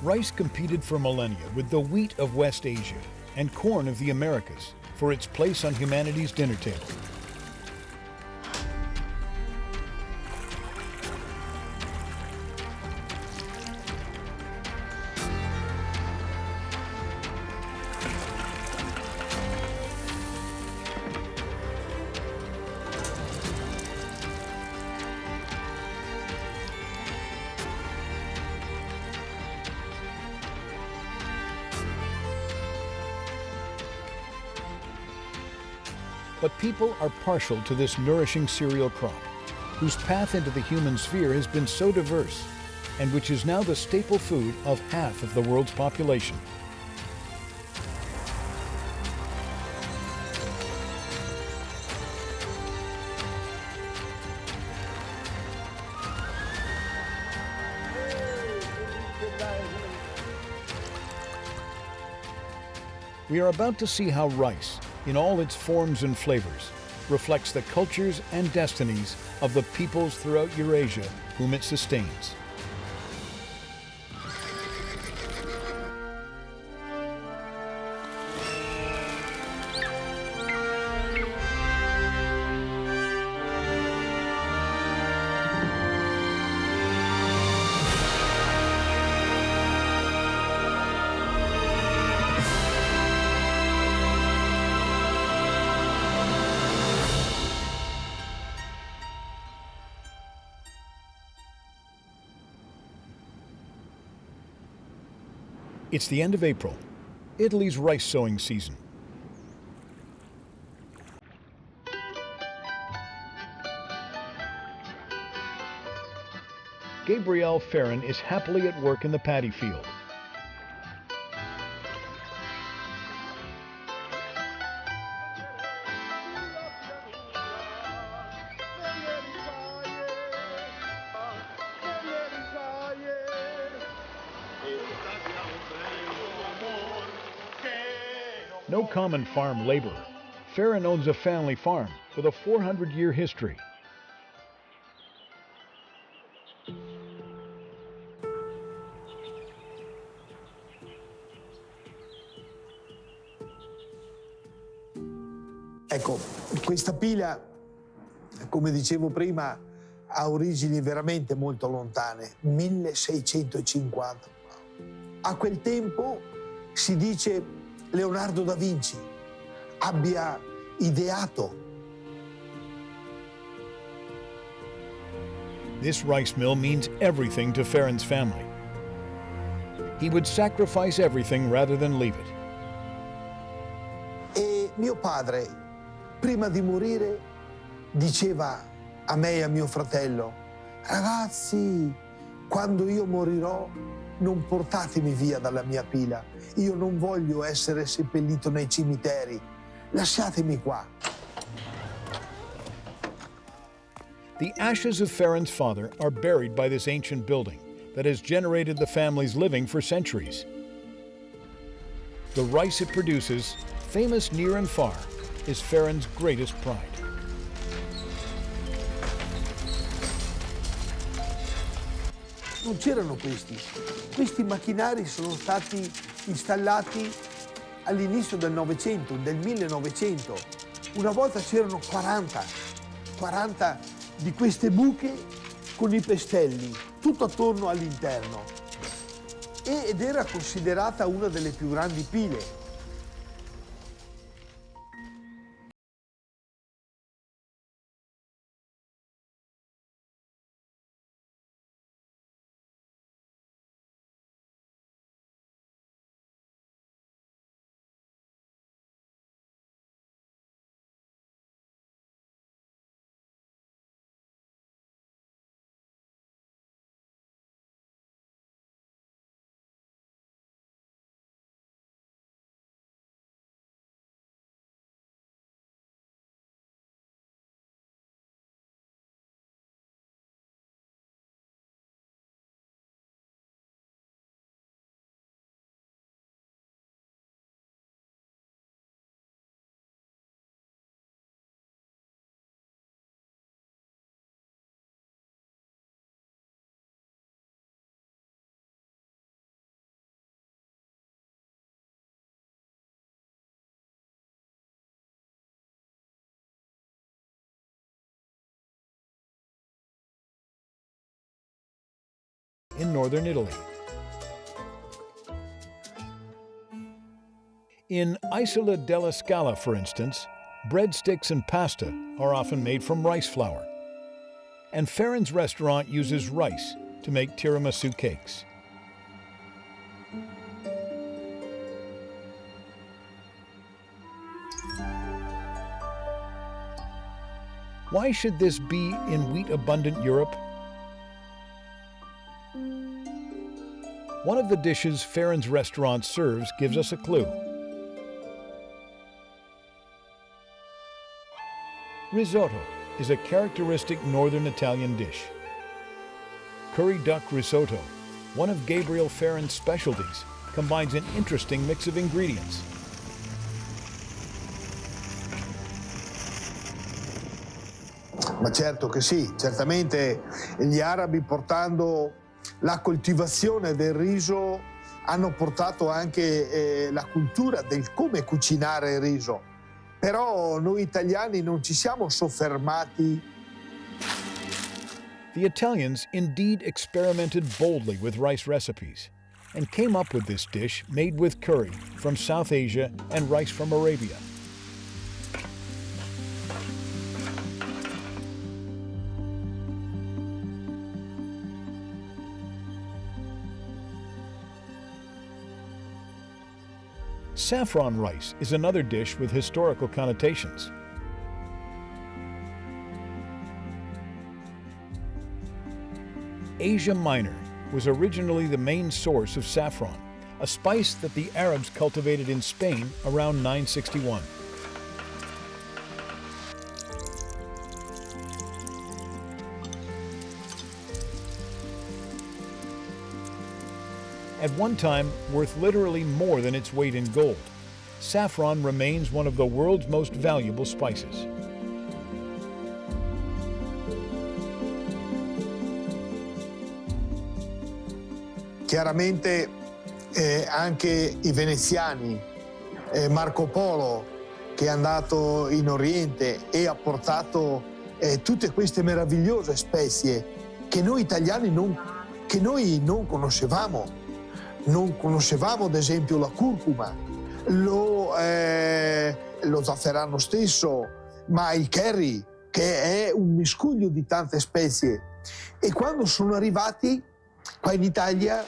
Rice competed for millennia with the wheat of West Asia and corn of the Americas for its place on humanity's dinner table. But people are partial to this nourishing cereal crop, whose path into the human sphere has been so diverse, and which is now the staple food of half of the world's population. We are about to see how rice, in all its forms and flavors, reflects the cultures and destinies of the peoples throughout Eurasia whom it sustains. It's the end of April, Italy's rice sowing season. Gabriele Ferrin is happily at work in the paddy field. No common farm laborer, Ferrin owns a family farm with a 400-year history. Ecco, questa pila, come dicevo prima, ha origini veramente molto lontane, 1650. A quel tempo si dice Leonardo da Vinci abbia ideato. This rice mill means everything to Ferrin's family. He would sacrifice everything rather than leave it. E mio padre, prima di morire, diceva a me e a mio fratello: ragazzi, quando io morirò, non portatemi via dalla mia pila. Io non voglio essere seppellito nei cimiteri. Lasciatemi qua. The ashes of Ferrin's father are buried by this ancient building that has generated the family's living for centuries. The rice it produces, famous near and far, is Ferrin's greatest pride. Non c'erano questi. Questi macchinari sono stati installati all'inizio del Novecento, del 1900. Una volta c'erano 40 di queste buche con i pestelli, tutto attorno all'interno. Ed era considerata una delle più grandi pile. in northern Italy. In Isola della Scala, for instance, breadsticks and pasta are often made from rice flour. And Ferran's restaurant uses rice to make tiramisu cakes. Why should this be in wheat-abundant Europe? One of the dishes Ferran's restaurant serves gives us a clue. Risotto is a characteristic northern Italian dish. Curry duck risotto, one of Gabriel Ferran's specialties, combines an interesting mix of ingredients. Ma certo che sì, certamente gli arabi portando la coltivazione del riso hanno portato anche la cultura del come cucinare il riso. Però noi italiani non ci siamo soffermati. The Italians indeed experimented boldly with rice recipes and came up with this dish made with curry from South Asia and rice from Arabia. Saffron rice is another dish with historical connotations. Asia Minor was originally the main source of saffron, a spice that the Arabs cultivated in Spain around 961. At one time worth literally more than its weight in gold, saffron remains one of the world's most valuable spices. Chiaramente anche i veneziani, Marco Polo che è andato in Oriente e ha portato tutte queste meravigliose spezie che noi italiani non conoscevamo. Non conoscevamo ad esempio la curcuma, lo zafferano stesso, ma il curry, che è un miscuglio di tante spezie. E quando sono arrivati qua in Italia,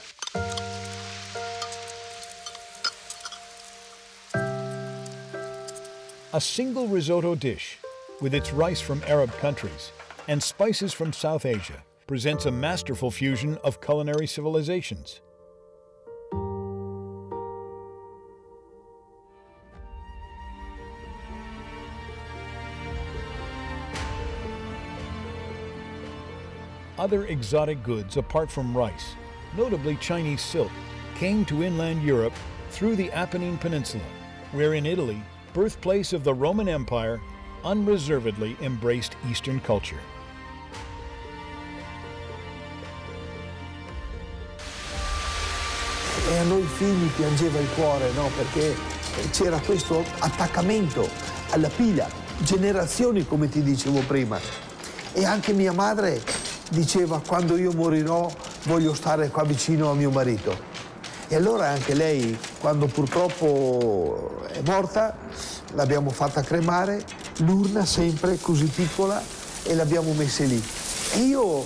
a single risotto dish, with its rice from Arab countries and spices from South Asia, presents a masterful fusion of culinary civilizations. Other exotic goods apart from rice, notably Chinese silk, came to inland Europe through the Apennine Peninsula, where in Italy, birthplace of the Roman Empire, unreservedly embraced Eastern culture. E a noi figli piangeva il cuore, no? Perché c'era questo attaccamento alla pila, generazioni come ti dicevo prima. E anche mia madre diceva: quando io morirò voglio stare qua vicino a mio marito. E allora anche lei, quando purtroppo è morta, l'abbiamo fatta cremare, l'urna sempre così piccola, e l'abbiamo messa lì. E io,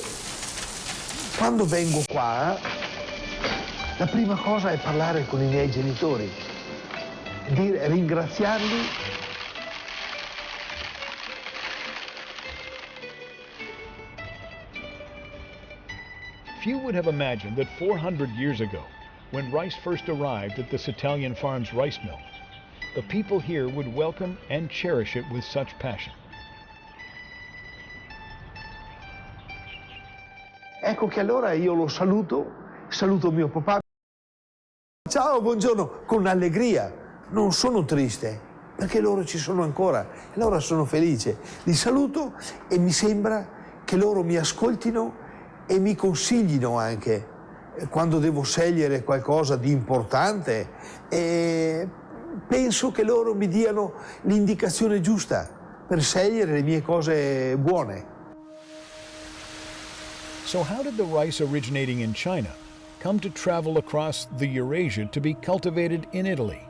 quando vengo qua, la prima cosa è parlare con i miei genitori, ringraziarli. Few would have imagined that 400 years ago, when rice first arrived at this Italian farm's rice mill, the people here would welcome and cherish it with such passion. Ecco che allora io lo saluto mio papà. Ciao, buongiorno, con allegria, non sono triste, perché loro ci sono ancora, e allora sono felice. Li saluto e mi sembra che loro mi ascoltino e mi consiglino anche quando devo scegliere qualcosa di importante, e penso che loro mi diano l'indicazione giusta per scegliere le mie cose buone. So how did the rice originating in China come to travel across the Eurasia to be cultivated in Italy?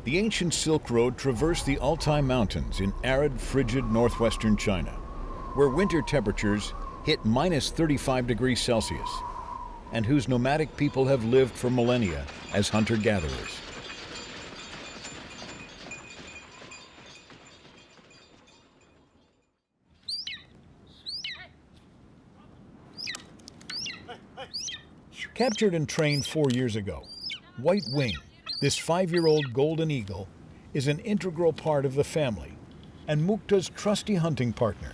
The ancient Silk Road traversed the Altai Mountains in arid, frigid northwestern China, where winter temperatures hit minus 35 degrees Celsius, and whose nomadic people have lived for millennia as hunter-gatherers. Captured and trained 4 years ago, White Wing, this 5-year-old golden eagle, is an integral part of the family and Mukhtar's trusty hunting partner.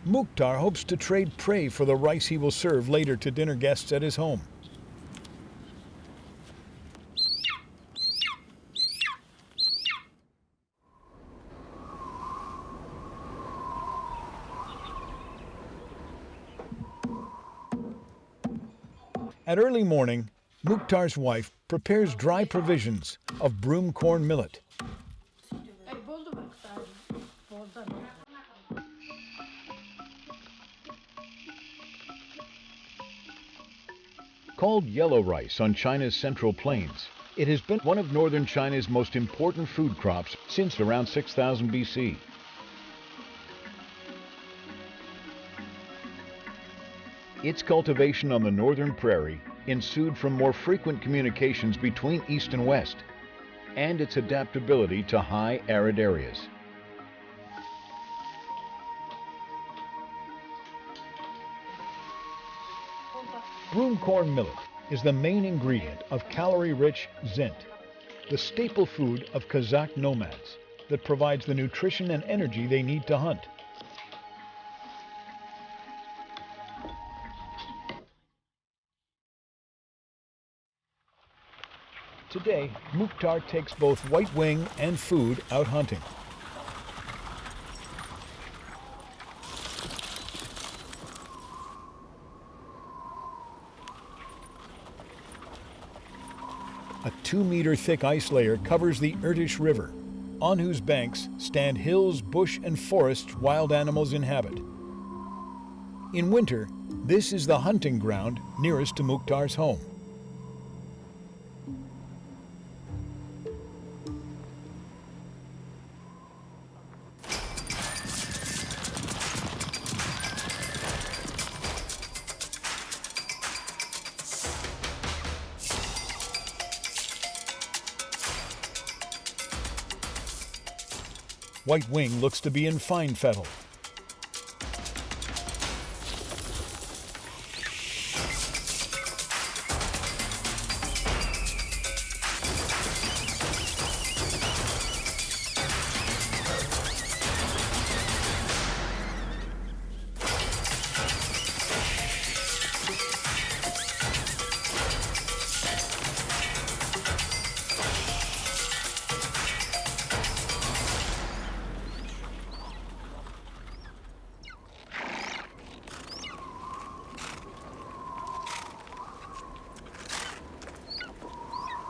Mukhtar hopes to trade prey for the rice he will serve later to dinner guests at his home. At early morning, Mukhtar's wife prepares dry provisions of broom corn millet. Called yellow rice on China's central plains, it has been one of northern China's most important food crops since around 6000 BC. Its cultivation on the northern prairie ensued from more frequent communications between East and West, and its adaptability to high arid areas. Broom corn millet is the main ingredient of calorie-rich zint, the staple food of Kazakh nomads that provides the nutrition and energy they need to hunt. Today, Mukhtar takes both White Wing and food out hunting. A 2-meter thick ice layer covers the Irtysh River, on whose banks stand hills, bush, and forests wild animals inhabit. In winter, this is the hunting ground nearest to Mukhtar's home. White Wing looks to be in fine fettle.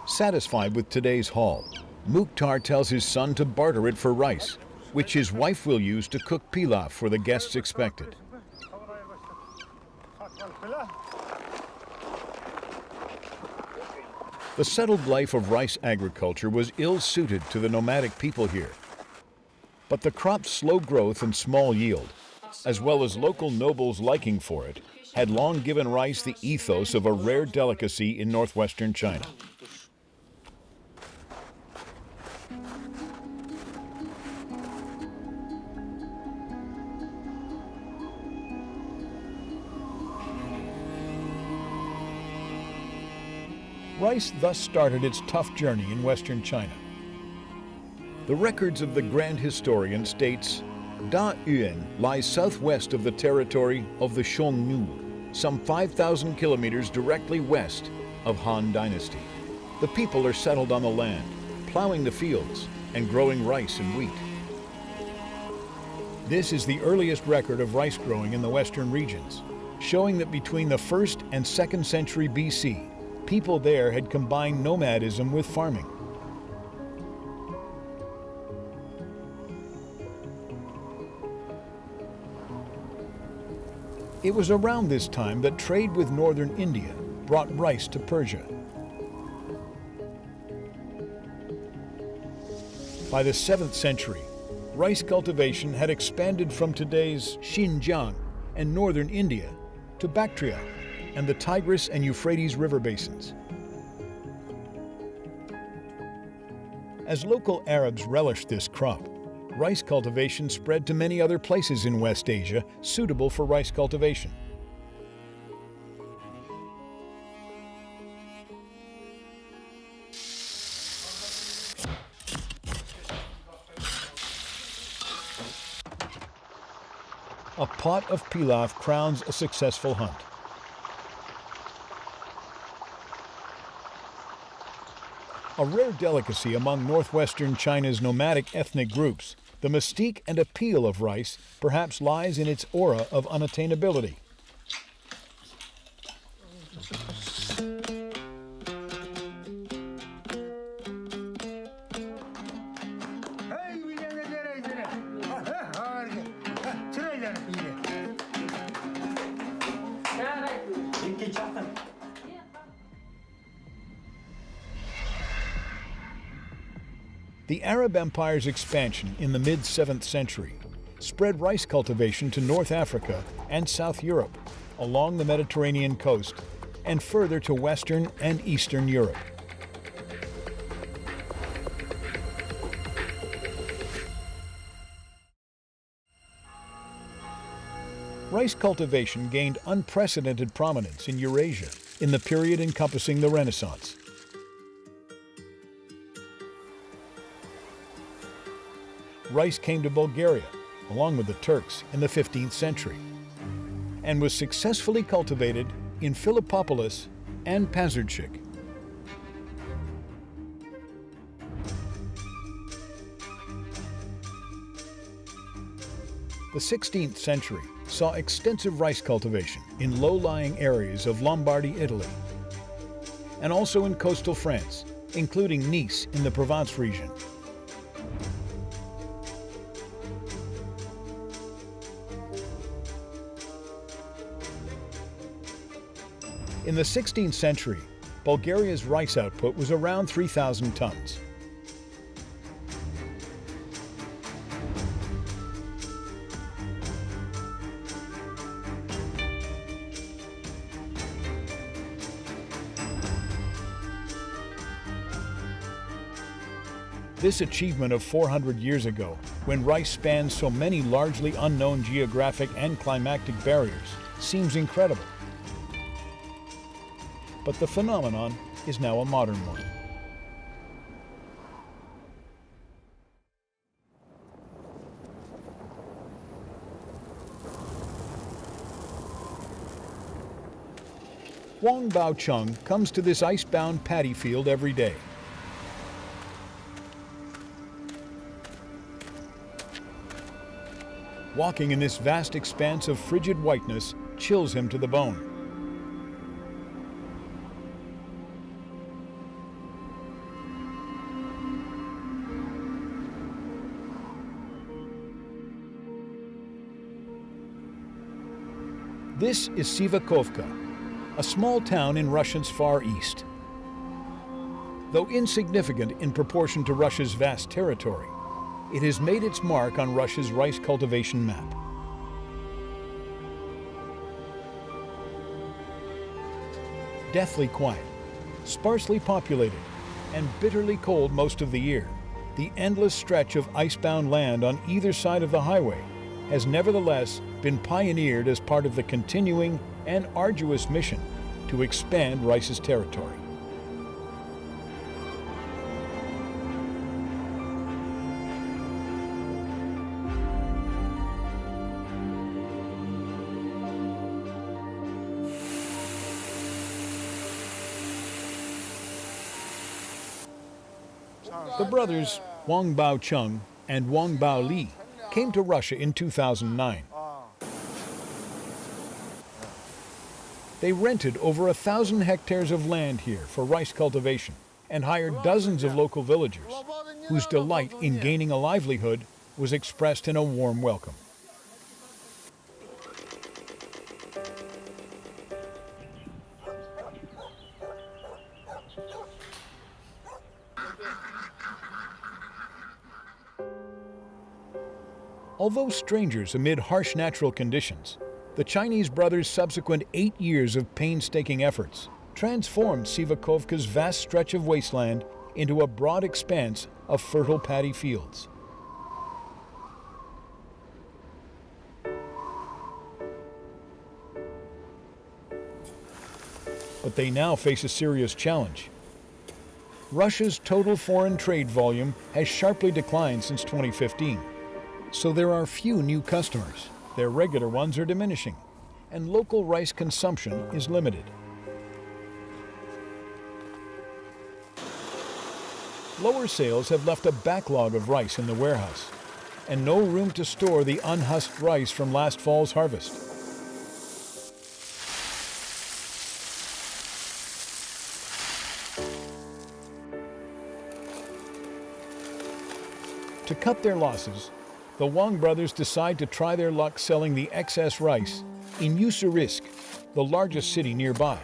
Satisfied with today's haul, Mukhtar tells his son to barter it for rice, which his wife will use to cook pilaf for the guests expected. The settled life of rice agriculture was ill-suited to the nomadic people here. But the crop's slow growth and small yield, as well as local nobles' liking for it, had long given rice the ethos of a rare delicacy in northwestern China. Rice thus started its tough journey in western China. The records of the grand historian states, Da Yuan lies southwest of the territory of the Xiongnu, some 5,000 kilometers directly west of Han Dynasty. The people are settled on the land, plowing the fields and growing rice and wheat. This is the earliest record of rice growing in the western regions, showing that between the 1st and 2nd century BC, people there had combined nomadism with farming. It was around this time that trade with northern India brought rice to Persia. By the 7th century, rice cultivation had expanded from today's Xinjiang and northern India to Bactria and the Tigris and Euphrates river basins. As local Arabs relished this crop, rice cultivation spread to many other places in West Asia suitable for rice cultivation. A pot of pilaf crowns a successful hunt. A rare delicacy among northwestern China's nomadic ethnic groups, the mystique and appeal of rice perhaps lies in its aura of unattainability. The Arab Empire's expansion in the mid-7th century spread rice cultivation to North Africa and South Europe, along the Mediterranean coast, and further to Western and Eastern Europe. Rice cultivation gained unprecedented prominence in Eurasia in the period encompassing the Renaissance. Rice came to Bulgaria, along with the Turks, in the 15th century, and was successfully cultivated in Philippopolis and Pazardzhik. The 16th century saw extensive rice cultivation in low-lying areas of Lombardy, Italy, and also in coastal France, including Nice in the Provence region. In the 16th century, Bulgaria's rice output was around 3,000 tons. This achievement of 400 years ago, when rice spanned so many largely unknown geographic and climatic barriers, seems incredible. But the phenomenon is now a modern one. Wang Bao-chung comes to this ice-bound paddy field every day. Walking in this vast expanse of frigid whiteness chills him to the bone. This is Sivakovka, a small town in Russia's far east. Though insignificant in proportion to Russia's vast territory, it has made its mark on Russia's rice cultivation map. Deathly quiet, sparsely populated, and bitterly cold most of the year, the endless stretch of icebound land on either side of the highway has nevertheless been pioneered as part of the continuing and arduous mission to expand rice's territory. The brothers Wang Bao-chung and Wang Bao-li came to Russia in 2009. They rented over 1,000 hectares of land here for rice cultivation and hired dozens of local villagers, whose delight in gaining a livelihood was expressed in a warm welcome. Although strangers amid harsh natural conditions, the Chinese brothers' subsequent 8 years of painstaking efforts transformed Sivakovka's vast stretch of wasteland into a broad expanse of fertile paddy fields. But they now face a serious challenge. Russia's total foreign trade volume has sharply declined since 2015. So there are few new customers, their regular ones are diminishing, and local rice consumption is limited. Lower sales have left a backlog of rice in the warehouse, and no room to store the unhusked rice from last fall's harvest. To cut their losses, the Wang brothers decide to try their luck selling the excess rice in Usurisk, the largest city nearby.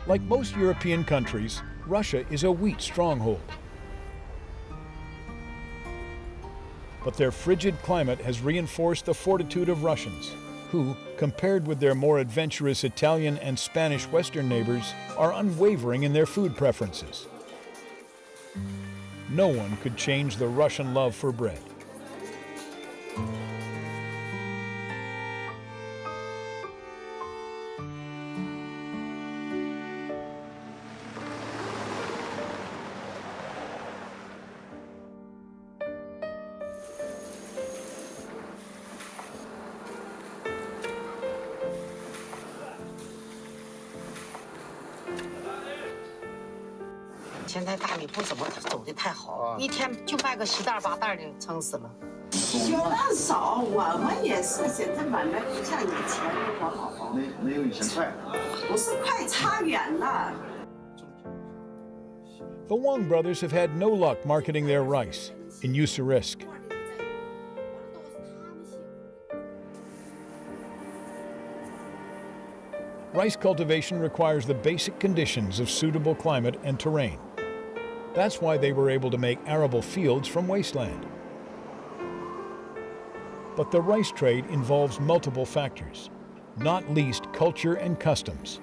Like most European countries, Russia is a wheat stronghold. But their frigid climate has reinforced the fortitude of Russians, who, compared with their more adventurous Italian and Spanish Western neighbors, are unwavering in their food preferences. No one could change the Russian love for bread.现在大米不怎么走得太好，一天就卖个10袋8袋的，撑死了。销量少，我们也是，现在买卖不像以前那么好。没有以前快。不是快，差远了。The Wang brothers have had no luck marketing their rice in Usurisk. Rice cultivation requires the basic conditions of suitable climate and terrain. That's why they were able to make arable fields from wasteland. But the rice trade involves multiple factors, not least culture and customs.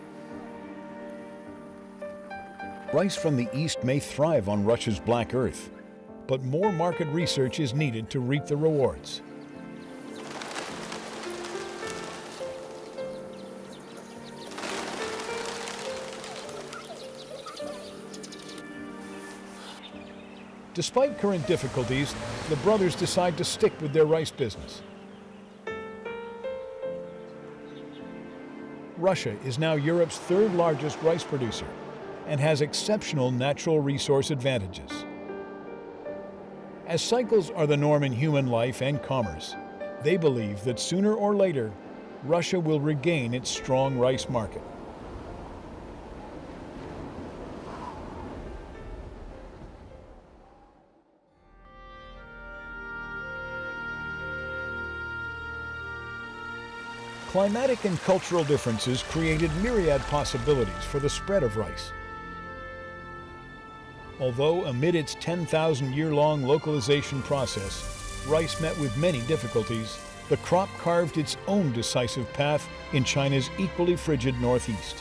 Rice from the East may thrive on Russia's black earth, but more market research is needed to reap the rewards. Despite current difficulties, the brothers decide to stick with their rice business. Russia is now Europe's third largest rice producer and has exceptional natural resource advantages. As cycles are the norm in human life and commerce, they believe that sooner or later, Russia will regain its strong rice market. Climatic and cultural differences created myriad possibilities for the spread of rice. Although amid its 10,000-year-long localization process, rice met with many difficulties, the crop carved its own decisive path in China's equally frigid northeast.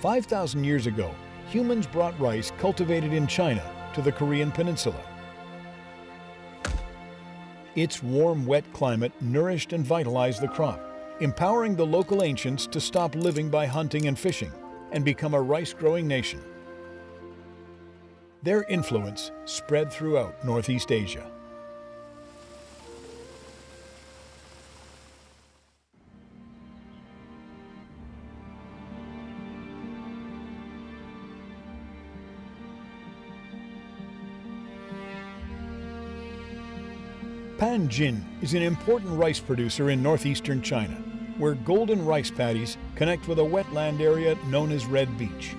5,000 years ago, humans brought rice cultivated in China to the Korean peninsula. Its warm, wet climate nourished and vitalized the crop, empowering the local ancients to stop living by hunting and fishing and become a rice-growing nation. Their influence spread throughout Northeast Asia. Panjin is an important rice producer in northeastern China, where golden rice paddies connect with a wetland area known as Red Beach.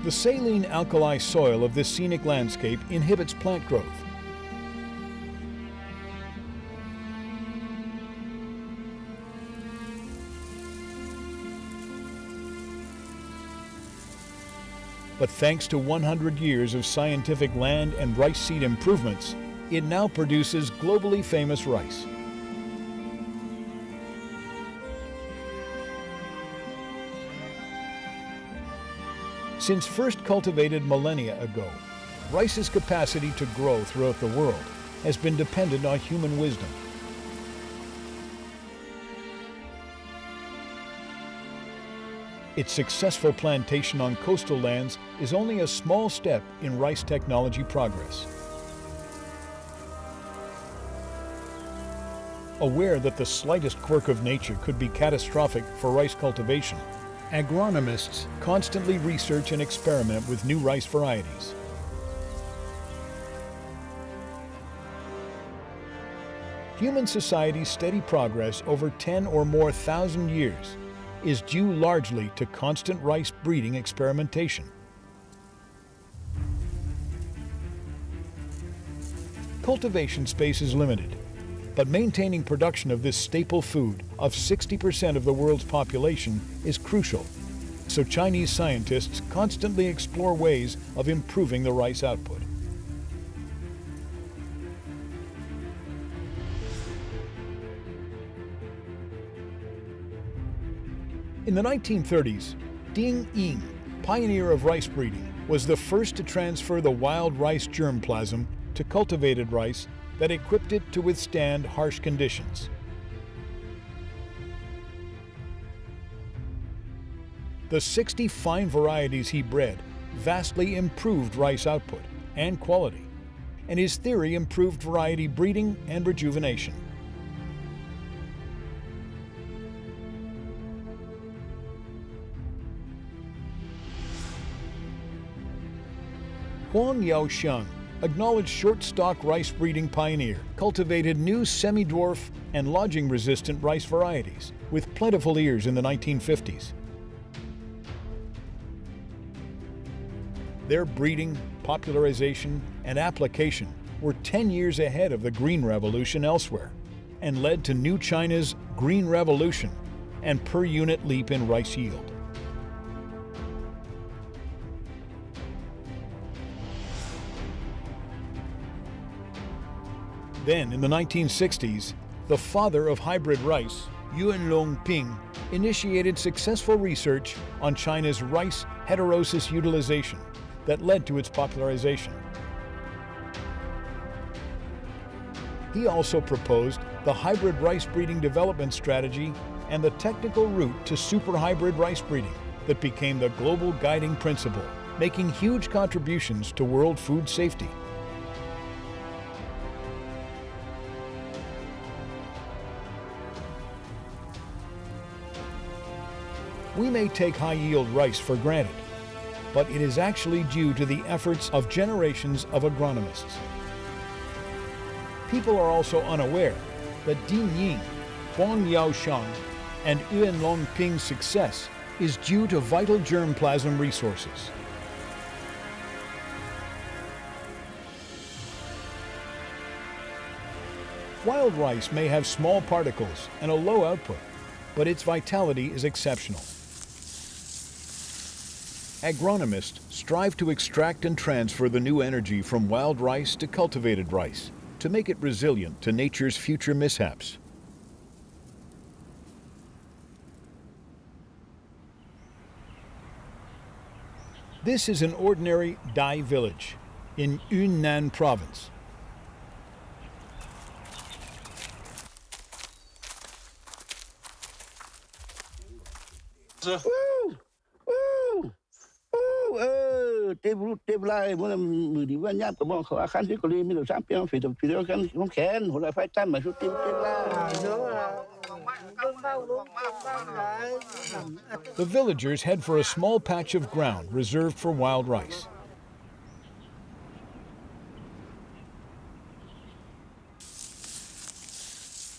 The saline alkali soil of this scenic landscape inhibits plant growth. But thanks to 100 years of scientific land and rice seed improvements, it now produces globally famous rice. Since first cultivated millennia ago, rice's capacity to grow throughout the world has been dependent on human wisdom. Its successful plantation on coastal lands is only a small step in rice technology progress. Aware that the slightest quirk of nature could be catastrophic for rice cultivation, agronomists constantly research and experiment with new rice varieties. Human society's steady progress over 10 or more thousand years is due largely to constant rice breeding experimentation. Cultivation space is limited, but maintaining production of this staple food of 60% of the world's population is crucial, so Chinese scientists constantly explore ways of improving the rice output. In the 1930s, Ding Ying, pioneer of rice breeding, was the first to transfer the wild rice germplasm to cultivated rice that equipped it to withstand harsh conditions. The 60 fine varieties he bred vastly improved rice output and quality, and his theory improved variety breeding and rejuvenation. Huang Yaoxiang, acknowledged short-stalk rice breeding pioneer, cultivated new semi-dwarf and lodging-resistant rice varieties with plentiful ears in the 1950s. Their breeding, popularization, and application were 10 years ahead of the Green Revolution elsewhere and led to new China's Green Revolution and per-unit leap in rice yield. Then, in the 1960s, the father of hybrid rice, Yuan Longping, initiated successful research on China's rice heterosis utilization that led to its popularization. He also proposed the hybrid rice breeding development strategy and the technical route to superhybrid rice breeding that became the global guiding principle, making huge contributions to world food safety. We may take high-yield rice for granted, but it is actually due to the efforts of generations of agronomists. People are also unaware that Ding Ying, Huang Yaoxiang, and Yuan Longping's success is due to vital germplasm resources. Wild rice may have small particles and a low output, but its vitality is exceptional. Agronomists strive to extract and transfer the new energy from wild rice to cultivated rice to make it resilient to nature's future mishaps. This is an ordinary Dai village in Yunnan province. The villagers head for a small patch of ground reserved for wild rice.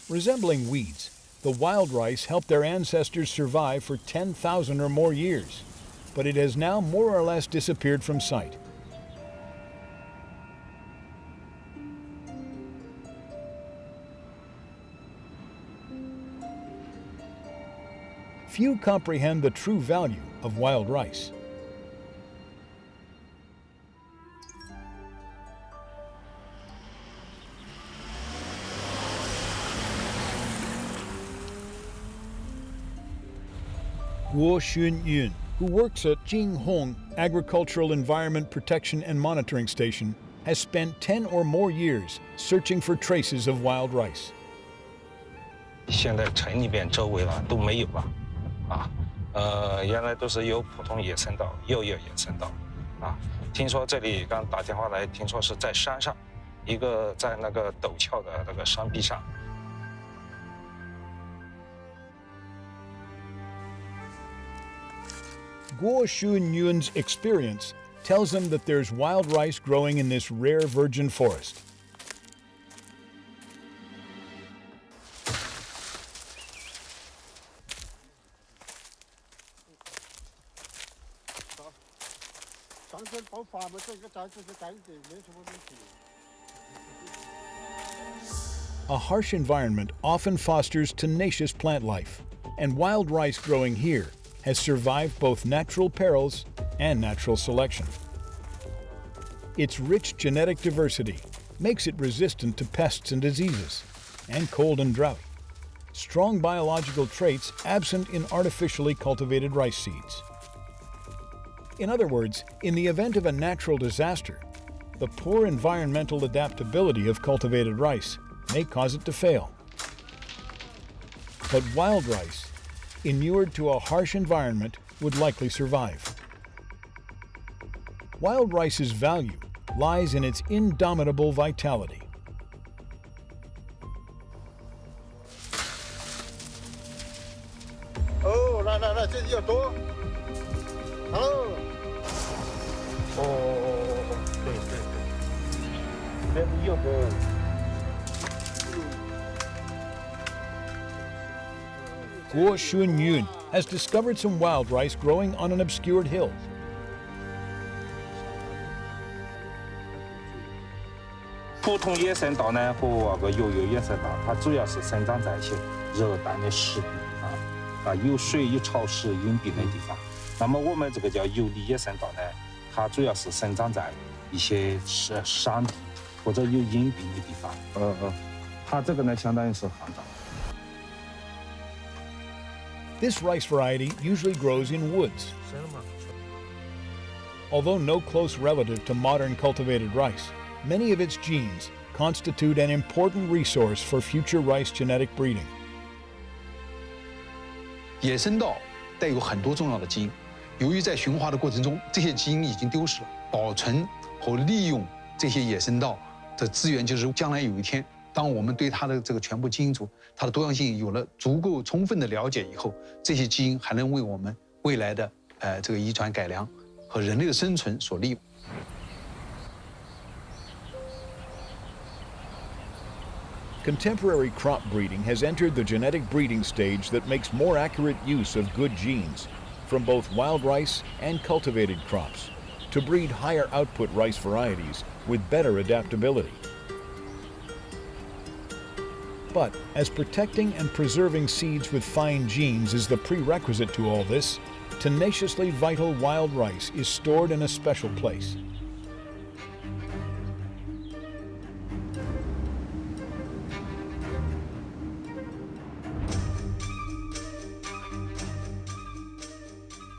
Resembling weeds, the wild rice helped their ancestors survive for 10,000 or more years, but it has now more or less disappeared from sight. Few comprehend the true value of wild rice. Guo Xunyun, who works at Jinghong Agricultural Environment Protection and Monitoring Station, has spent 10 or more years searching for traces of wild rice. 现在城里边周围了都没有了，原来都是有普通野生稻，又有野生稻，听说这里刚打电话来，听说是在山上，一个在那个陡峭的那个山壁上。Guo Xunyun's experience tells him that there's wild rice growing in this rare virgin forest. A harsh environment often fosters tenacious plant life, and wild rice growing here has survived both natural perils and natural selection. Its rich genetic diversity makes it resistant to pests and diseases, and cold and drought, strong biological traits absent in artificially cultivated rice seeds. In other words, in the event of a natural disaster, the poor environmental adaptability of cultivated rice may cause it to fail. But wild rice, inured to a harsh environment, would likely survive. Wild rice's value lies in its indomitable vitality. Oh, 来，这要多。哦。对，那是要多。Guo Xunyun has discovered some wild rice growing on an obscured hill. 普通野生稻呢和那个有野生稻，它主要是生长在一些热带的湿地有水、有潮湿、阴蔽的地方。那么我们这个叫有利野生稻呢，它主要是生长在一些山地或者有阴蔽的地方。它这个呢相当于是旱稻。This rice variety usually grows in woods. Although no close relative to modern cultivated rice, many of its genes constitute an important resource for future rice genetic breeding. 野生稻带有很多重要的基因，由于在驯化的过程中，这些基因已经丢失了，保存和利用这些野生稻的资源，就是将来有一天，当我们对它的这个全部基因组、它的多样性有了足够充分的了解以后，这些基因还能为我们未来的这个遗传改良和人类的生存所利用。Contemporary crop breeding has entered the genetic breeding stage that makes more accurate use of good genes from both wild rice and cultivated crops to breed higher output rice varieties with better adaptability. But as protecting and preserving seeds with fine genes is the prerequisite to all this, tenaciously vital wild rice is stored in a special place.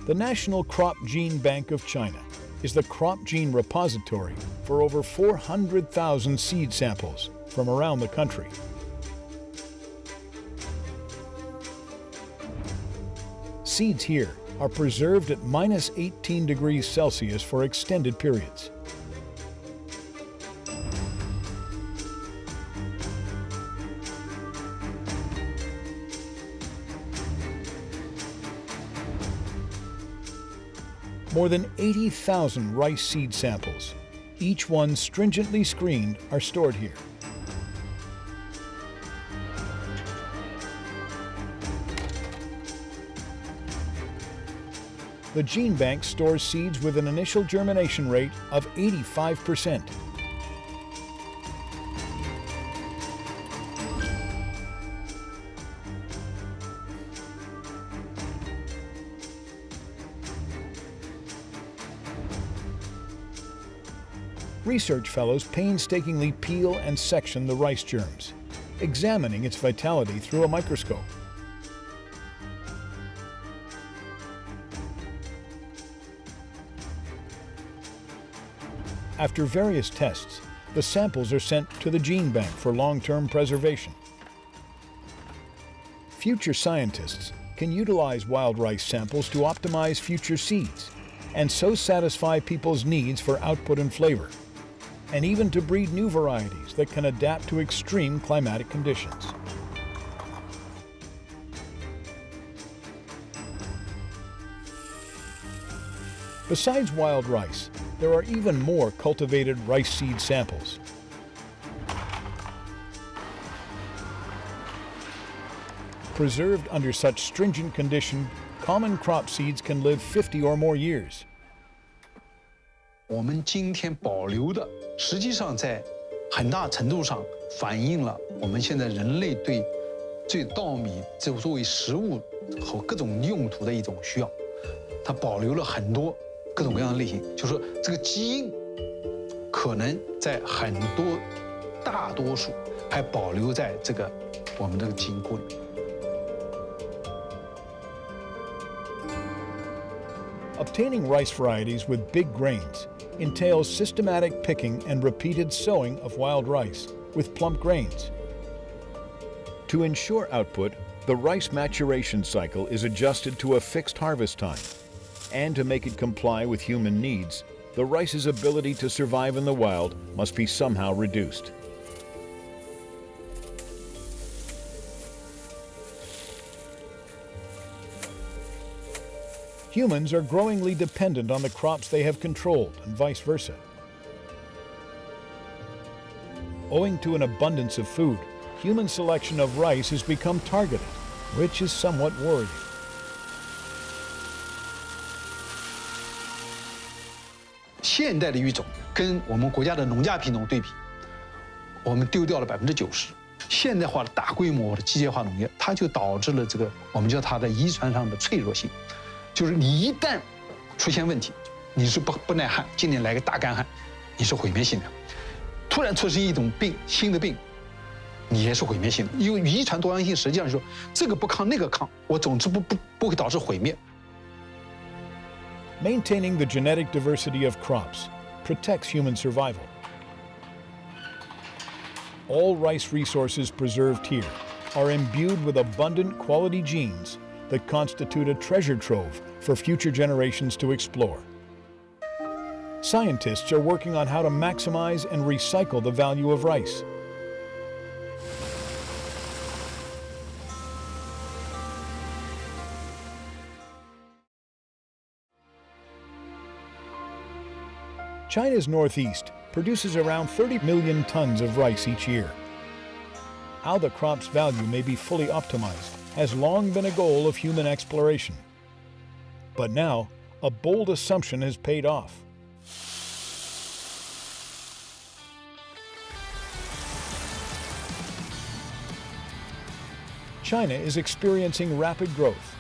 The National Crop Gene Bank of China is the crop gene repository for over 400,000 seed samples from around the country. Seeds here are preserved at -18 degrees Celsius for extended periods. More than 80,000 rice seed samples, each one stringently screened, are stored here. The gene bank stores seeds with an initial germination rate of 85%. Research fellows painstakingly peel and section the rice germs, examining its vitality through a microscope. After various tests, the samples are sent to the gene bank for long-term preservation. Future scientists can utilize wild rice samples to optimize future seeds and so satisfy people's needs for output and flavor, and even to breed new varieties that can adapt to extreme climatic conditions. Besides wild rice, there are even more cultivated rice seed samples. Preserved under such stringent conditions, common crop seeds can live 50 or more years. 我们今天保留的，实际上在很大程度上反映了我们现在人类对稻米作为食物和各种用途的一种需要。它保留了很多各种各样的类型，就是说这个基因可能在大多数还保留在我们这个基因库里面。 Obtaining rice varieties with big grains entails systematic picking and repeated sowing of wild rice with plump grains. To ensure output, the rice maturation cycle is adjusted to a fixed harvest time. And to make it comply with human needs, the rice's ability to survive in the wild must be somehow reduced. Humans are growingly dependent on the crops they have controlled, and vice versa. Owing to an abundance of food, human selection of rice has become targeted, which is somewhat worrying. 现代的育种跟我们国家的农价品种对比，我们丢掉了90%。现代化的大规模的机械化农业，它就导致了我们叫它的遗传上的脆弱性。 就是你一旦出现问题，你是不耐旱，今年来个大干旱，你是毁灭性的；突然出现一种新的病，你也是毁灭性的。因为遗传多样性实际上说这个不抗那个抗，我总之不会导致毁灭。 Maintaining the genetic diversity of crops protects human survival. All rice resources preserved here are imbued with abundant quality genes that constitute a treasure trove for future generations to explore. Scientists are working on how to maximize and recycle the value of rice. China's northeast produces around 30 million tons of rice each year. How the crop's value may be fully optimized has long been a goal of human exploration. But now, a bold assumption has paid off. China is experiencing rapid growth,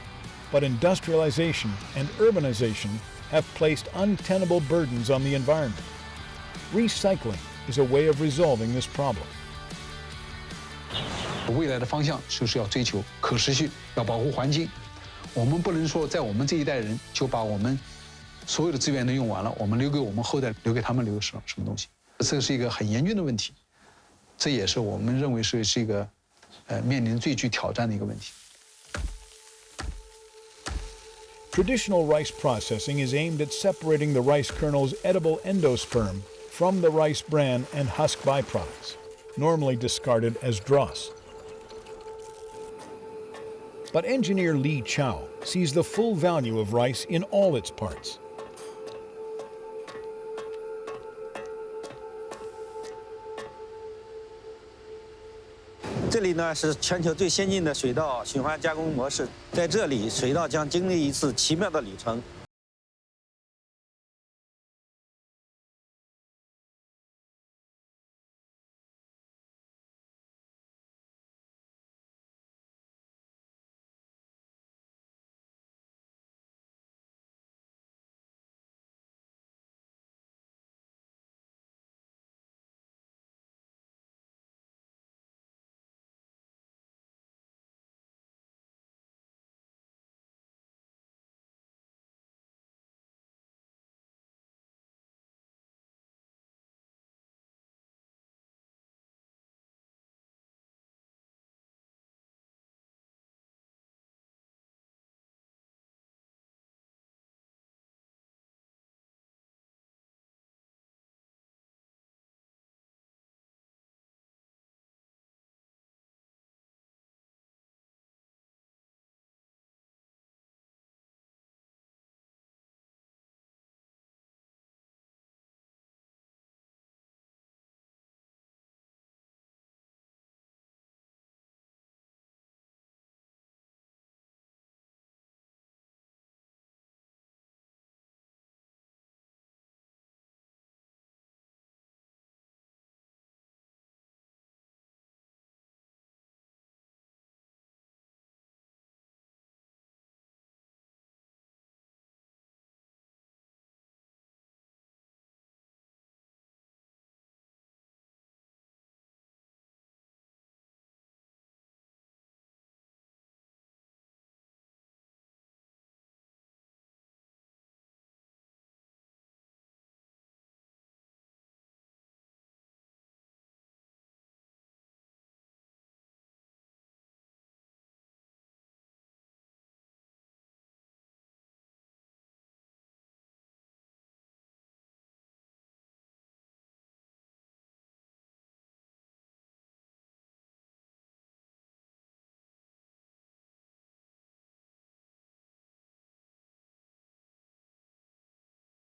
but industrialization and urbanization have placed untenable burdens on the environment. Recycling is a way of resolving this problem. 未来的方向就是要追求可持续，要保护环境。我们不能说在我们这一代人就把我们所有的资源都用完了，我们留给我们后代，留给他们留什么东西？这是一个很严峻的问题，这也是我们认为是一个面临最具挑战的一个问题。Traditional rice processing is aimed at separating the rice kernel's edible endosperm from the rice bran and husk byproducts, normally discarded as dross. But engineer Li Chao sees the full value of rice in all its parts. 这里呢是全球最先进的水稻循环加工模式，在这里，水稻将经历一次奇妙的旅程。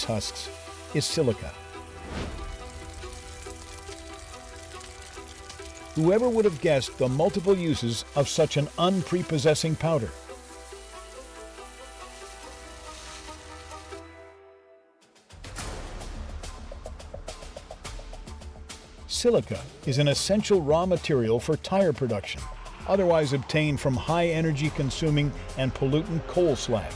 Husks is silica. Whoever would have guessed the multiple uses of such an unprepossessing powder? Silica is an essential raw material for tire production, otherwise obtained from high energy consuming and pollutant coal slag.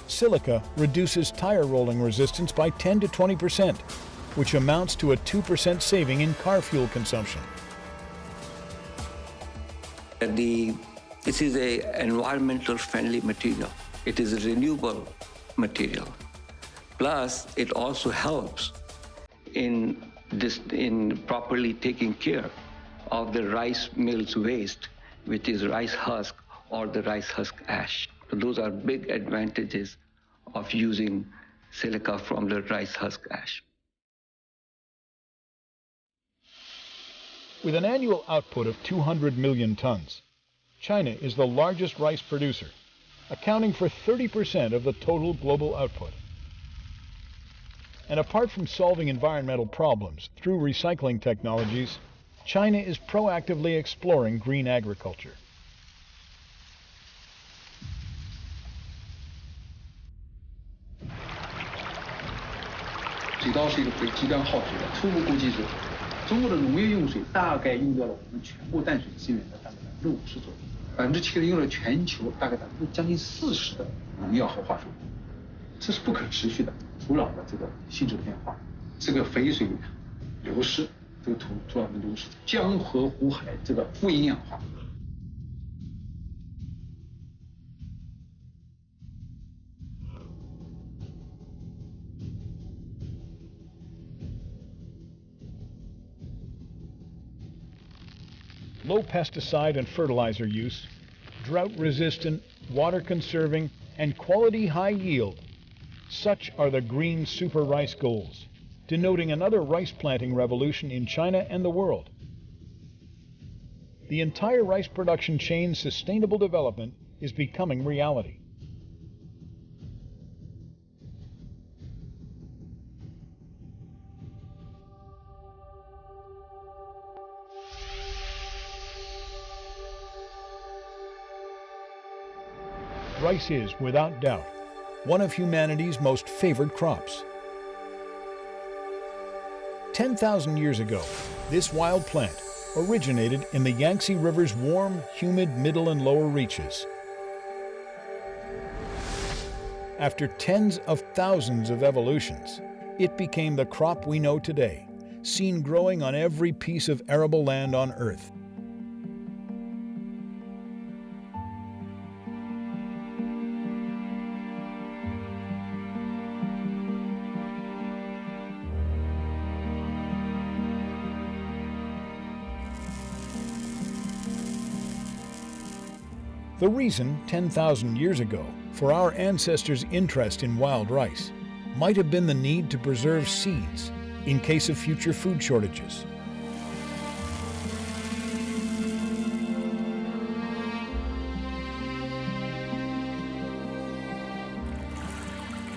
Silica reduces tire rolling resistance by 10 to 20%, which amounts to a 2% saving in car fuel consumption. This is an environmental friendly material. It is a renewable material. Plus, it also helps in properly taking care of the rice mill's waste, which is rice husk or the rice husk ash. So those are big advantages of using silica from the rice husk ash. With an annual output of 200 million tons, China is the largest rice producer, accounting for 30% of the total global output. And apart from solving environmental problems through recycling technologies, China is proactively exploring green agriculture. 水稻是一个极端耗水的，初步估计是中国的农业用水大概用掉了我们全部淡水资源的大概50%左右，7%用了全球大概将近40%的农药和化肥，这是不可持续的。土壤的这个性质变化，这个肥水流失，这个土壤的流失，江河湖海这个富营养化。low pesticide and fertilizer use, drought-resistant, water-conserving, and quality high yield. Such are the green super rice goals, denoting another rice planting revolution in China and the world. The entire rice production chain's sustainable development is becoming reality. Rice is, without doubt, one of humanity's most favored crops. 10,000 years ago, this wild plant originated in the Yangtze River's warm, humid middle and lower reaches. After tens of thousands of evolutions, it became the crop we know today, seen growing on every piece of arable land on Earth. The reason, 10,000 years ago, for our ancestors' interest in wild rice might have been the need to preserve seeds in case of future food shortages.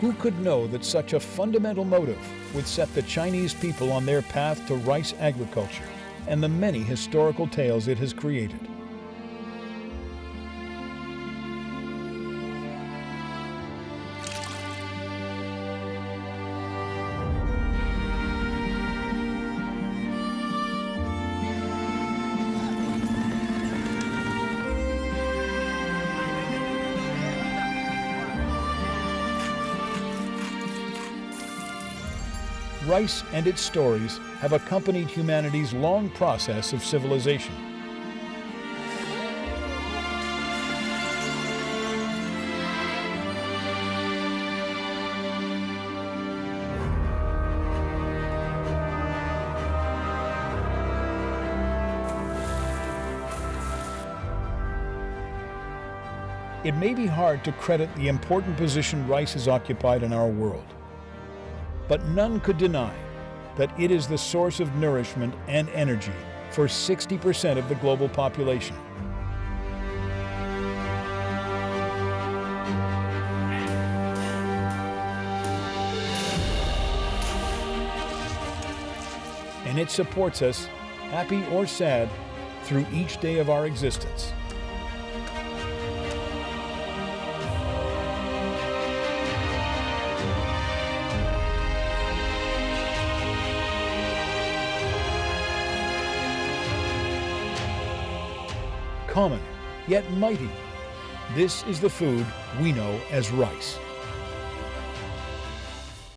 Who could know that such a fundamental motive would set the Chinese people on their path to rice agriculture and the many historical tales it has created? Rice and its stories have accompanied humanity's long process of civilization. It may be hard to credit the important position rice has occupied in our world, but none could deny that it is the source of nourishment and energy for 60% of the global population. And it supports us, happy or sad, through each day of our existence. Common, yet mighty. This is the food we know as rice.